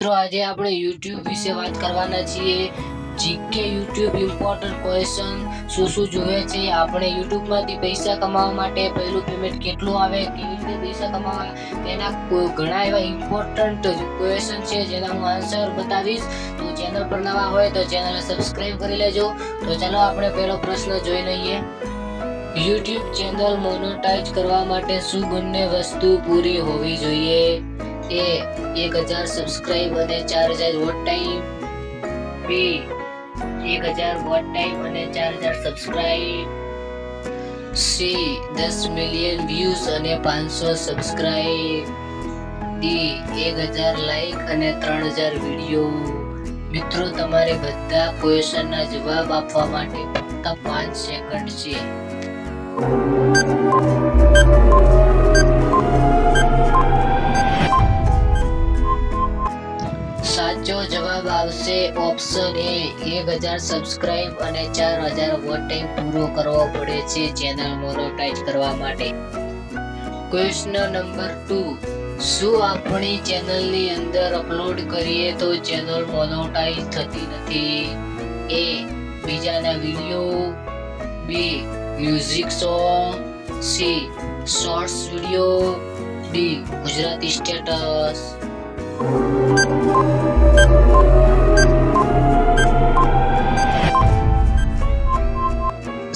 મિત્રો આજે આપણે YouTube વિશે વાત કરવાના છીએ। જીકે YouTube ઇમ્પોર્ટન્ટ ક્વેશ્ચન શું જોવે છે આપણે YouTube માંથી પૈસા કમાવા માટે પહેલું પેમેન્ટ કેટલું આવે, કેવી રીતે પૈસા કમાવા, તેના ઘણા એવા ઇમ્પોર્ટન્ટ ક્વેશ્ચન છે જેના હું આન્સર બતાવીશ। તો ચેનલ પર નવા હોય તો ચેનલને સબસ્ક્રાઇબ કરી લેજો। તો ચાલો આપણે પહેલો પ્રશ્ન જોઈ લઈએ। YouTube ચેનલ મોનેટાઇઝ કરવા માટે શું બંને વસ્તુ પૂરી હોવી જોઈએ? A 1000 સબસ્ક્રાઇબ અને 4000 watch time, B 1000 watch time અને 4000 સબસ્ક્રાઇબ, C 10 મિલિયન વ્યૂઝ અને 500 સબસ્ક્રાઇબ, D 1000 લાઈક અને 3000 વિડિયો। મિત્રો તમારે બધા ક્વેશ્ચનના જવાબ આપવા માટે ફક્ત 5 સેકન્ડ છે। સાચો જવાબ આવશે ઓપ્શન એ 1000 સબસ્ક્રાઇબ અને 4000 વોચ ટાઈમ પૂરો કરવો પડે છે ચેનલ મોનેટાઇઝ કરવા માટે। ક્વેશ્ચન નંબર 2, શું આપણી ચેનલની અંદર અપલોડ કરીએ તો ચેનલ મોનેટાઇઝ થતી નથી? A બીજાના video, B music song, C shorts video, D Gujarati status.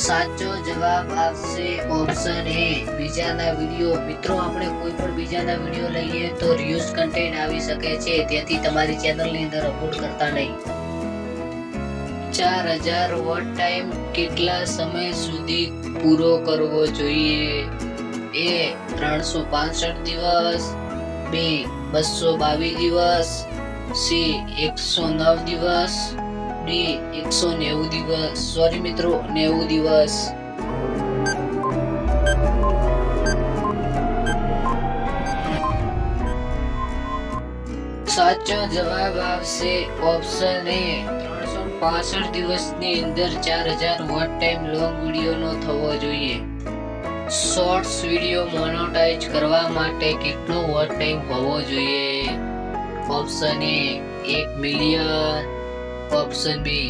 સાચો જવાબ આવશે ઓપ્શન એ બીજાના વિડિયો। મિત્રો આપણે કોઈ પણ બીજાના વિડિયો લઈએ તો રિયુઝ કન્ટેન્ટ આવી શકે છે, તેથી તમારી ચેનલની અંદર અપલોડ કરતા નહીં। 4000 વોચ ટાઈમ કેટલા સમય સુધી પૂરો કરવો જોઈએ? A 365 દિવસ, B 222 દિવસ, C 109 દિવસ, D 190 દિવસ। સોરી મિત્રો, 90 દિવસ। સાચો જવાબ આવશે ઓપ્શન એ 365 દિવસની અંદર 4000 વોચ ટાઈમ લોંગ વિડિયોનો થવો જોઈએ। શોર્ટ્સ વિડિયો મોનેટાઇઝ કરવા માટે કેટલો વોચ ટાઈમ હોવો જોઈએ? Option A 1 million, option B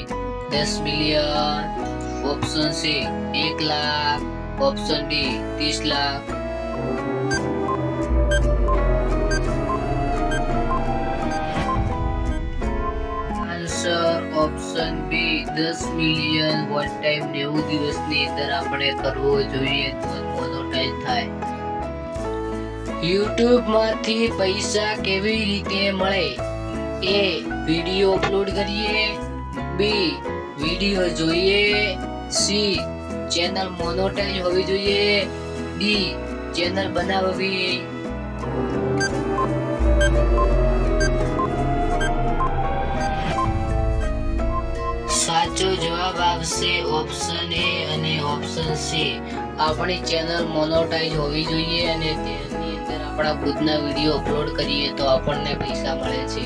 10 million, option C 1 lakh, option D 30 lakh. Answer option B 10 million watch time 90 દિવસની અંદર આપણે કરવો જોઈએ તો મોનેટાઇઝ થાય। YouTube માંથી પૈસા કેવી રીતે મળે? A વિડિયો અપલોડ કરીએ, B વિડિયો જોઈએ, C ચેનલ મોનેટાઇઝ હોવી જોઈએ, D ચેનલ બનાવવી। સાચો જવાબ આવશે ઓપ્શન એ અને ઓપ્શન સી। આપણી ચેનલ મોનેટાઇઝ હોવી જોઈએ અને તેની અંદર આપણા ખુદના વિડિયો અપલોડ કરીએ તો આપણને પૈસા મળે છે।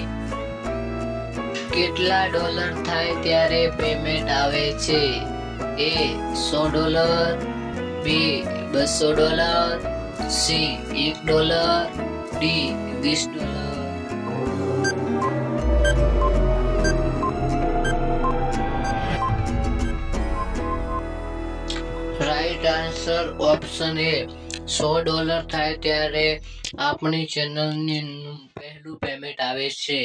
કેટલા ડોલર થાય ત્યારે પેમેન્ટ આવે છે? A $100, B $200, C $1, D $20। Right answer option A $100 થાય ત્યારે આપણી ચેનલની પહેલું પેમેન્ટ આવે છે।